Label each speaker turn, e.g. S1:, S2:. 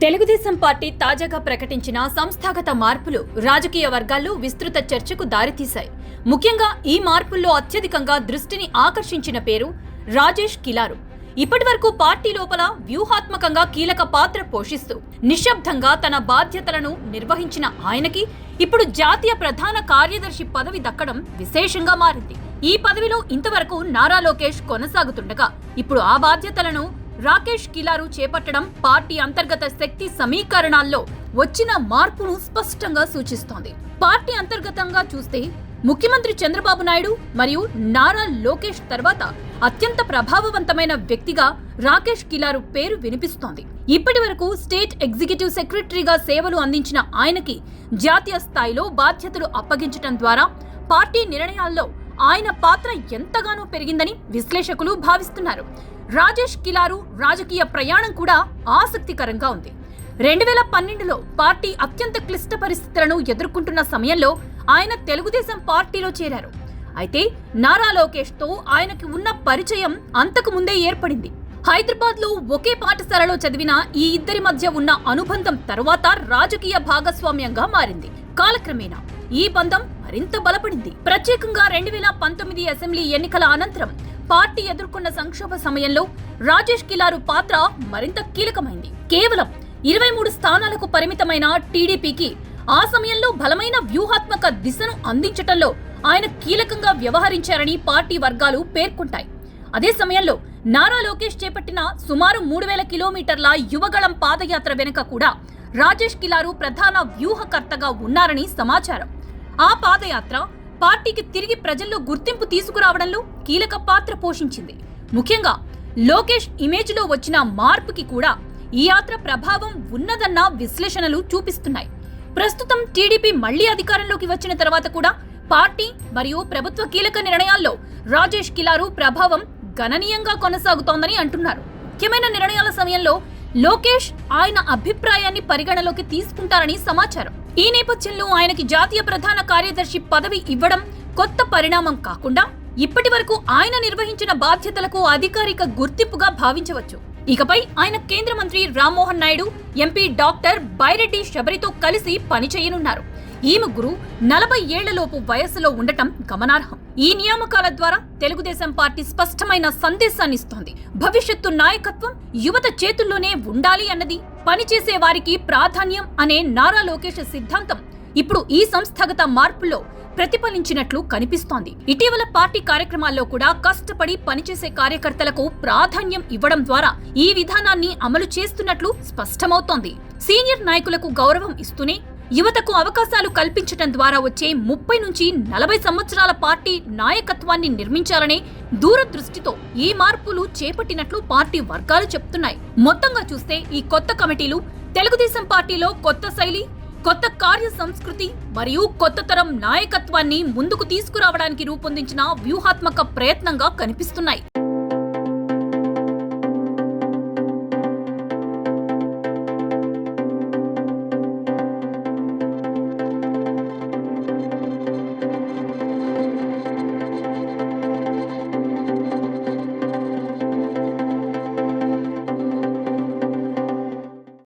S1: Telugu Desam party తాజాగా ప్రకటించిన సంస్థాగత మార్పులు రాజకీయ వర్గాల్లో విస్తృత చర్చకు దారితీశాయి. ముఖ్యంగా ఈ మార్పుల్లో అత్యధికంగా దృష్టిని ఆకర్షించిన పేరు రాజేష్ కిలారు. ఇప్పటివరకు పార్టీ లోపల వ్యూహాత్మకంగా కీలక పాత్ర పోషిస్తూ నిశ్శబ్దంగా తన బాధ్యతలను నిర్వహించిన ఆయనకి ఇప్పుడు జాతీయ ప్రధాన కార్యదర్శి పదవి దక్కడం విశేషంగా మారింది. ఈ పదవిలో ఇంతవరకు నారా లోకేష్ కొనసాగుతుండగా ఇప్పుడు ఆ బాధ్యతలను రాకేష్ కిలారు చేపట్టడం పార్టీ అంతర్గత శక్తి సమీకరణాల్లో వచ్చిన మార్పును స్పష్టంగా సూచిస్తోంది. పార్టీ అంతర్గతంగా చూస్తే ముఖ్యమంత్రి చంద్రబాబు నాయుడు మరియు నారా లోకేష్ తర్వాత అత్యంత ప్రభావవంతమైన వ్యక్తిగా రాకేష్ కిలారు పేరు వినిపిస్తోంది. ఇప్పటి వరకు స్టేట్ ఎగ్జిక్యూటివ్ సెక్రటరీగా సేవలు అందించిన ఆయనకి జాతీయ స్థాయిలో బాధ్యతలు అప్పగించడం ద్వారా పార్టీ నిర్ణయాల్లో ఆయన పాత్ర ఎంతగానో పెరిగిందని విశ్లేషకులు భావిస్తున్నారు. రాజేష్ కిలారు రాజకీయ ప్రయాణం కూడా ఆసక్తికరంగా ఉంది. 2012లో పార్టీ అత్యంత క్లిష్ట పరిస్థితులను ఎదుర్కొంటున్న సమయంలో ఆయన తెలుగుదేశం పార్టీలో చేరారు. అయితే నారా లోకేష్తో ఆయనకి ఉన్న పరిచయం అంతకు ముందే ఏర్పడింది. హైదరాబాద్లో ఒకే పాఠశాలలో చదివిన ఈ ఇద్దరి మధ్య ఉన్న అనుబంధం తరువాత రాజకీయ భాగస్వామ్యంగా మారింది. కాలక్రమేణా ఈ బంధం మరింత బలపడింది. ప్రత్యేకంగా 2019 అసెంబ్లీ ఎన్నికల అనంతరం పార్టీ ఎదుర్కొన్న సంక్షోభ సమయంలో రాజేష్ కిలారు పాత్ర మరింత కీలకమైంది. కేవలం 23 స్థానాలకు పరిమితమైన టీడీపీకి ఆ సమయంలో బలమైన వ్యూహాత్మక దిశను అందించటంలో ఆయన కీలకంగా వ్యవహరించారని పార్టీ వర్గాలు పేర్కొంటాయి. అదే సమయంలో నారా లోకేష్ చేపట్టిన సుమారు 3000 కిలోమీటర్ల యువగళం పాదయాత్ర వెనుక కూడా రాజేష్ కిలారు ప్రధాన వ్యూహకర్తగా ఉన్నారని సమాచారం. ఆ పాదయాత్ర పార్టీకి తిరిగి ప్రజల్లో గుర్తింపు తీసుకురావడంలో కీలక పాత్ర పోషించింది. ముఖ్యంగా లోకేష్ ఇమేజ్లో వచ్చిన మార్పుకి కూడా ఈ యాత్ర ప్రభావం ఉన్నదన్న విశ్లేషణలు చూపిస్తున్నాయి. ప్రస్తుతం టీడీపీ మళ్లీ అధికారంలోకి వచ్చిన తర్వాత కూడా పార్టీ మరియు ప్రభుత్వ కీలక నిర్ణయాల్లో రాజేష్ కిలారు ప్రభావం గణనీయంగా కొనసాగుతోందని అంటున్నారు. ముఖ్యమైన నిర్ణయాల సమయంలో లోకేష్ ఆయన అభిప్రాయాన్ని పరిగణలోకి తీసుకుంటారని సమాచారం. ఈ నేపథ్యంలో ఆయనకి జాతీయ ప్రధాన కార్యదర్శి పదవి ఇవ్వడం కొత్త పరిణామం కాకుండా ఇప్పటి వరకు ఆయన నిర్వహించిన బాధ్యతలకు అధికారిక గుర్తింపుగా భావించవచ్చు. ఇకపై ఆయన కేంద్ర మంత్రి రామ్మోహన్ నాయుడు, ఎంపీ డాక్టర్ బైరెడ్డి శబరితో కలిసి పనిచేయనున్నారు. ఈ ముగ్గురు 40 ఏళ్లలోపు వయస్సులో ఉండటం గమనార్హం. ఈ నియామకాల ద్వారా తెలుగుదేశం పార్టీ స్పష్టమైన సందేశాన్ని ఇస్తోంది. భవిష్యత్తు నాయకత్వం యువత చేతుల్లోనే ఉండాలి అన్నది, పనిచేసే వారికి ప్రాధాన్యం అనే నారా లోకేష్ సిద్ధాంతం ఇప్పుడు ఈ సంస్థాగత మార్పుల్లో ప్రతిఫలించినట్లు కనిపిస్తోంది. ఇటీవల పార్టీ కార్యక్రమాల్లో కూడా కష్టపడి పనిచేసే కార్యకర్తలకు ప్రాధాన్యం ఇవ్వడం ద్వారా ఈ విధానాన్ని అమలు చేస్తున్నట్లు స్పష్టమవుతోంది. సీనియర్ నాయకులకు గౌరవం ఇస్తూనే యువతకు అవకాశాలు కల్పించడం ద్వారా వచ్చే 30 నుంచి 40 సంవత్సరాల పార్టీ నాయకత్వాన్ని నిర్మించాలనే దూరదృష్టితో ఈ మార్పులు చేపట్టినట్లు పార్టీ వర్గాలు చెప్తున్నాయి. మొత్తంగా చూస్తే ఈ కొత్త కమిటీలు తెలుగుదేశం పార్టీలో కొత్త శైలి, కొత్త కార్య సంస్కృతి మరియు కొత్త తరం నాయకత్వాన్ని ముందుకు తీసుకురావడానికి రూపొందించిన వ్యూహాత్మక ప్రయత్నంగా కనిపిస్తున్నాయి.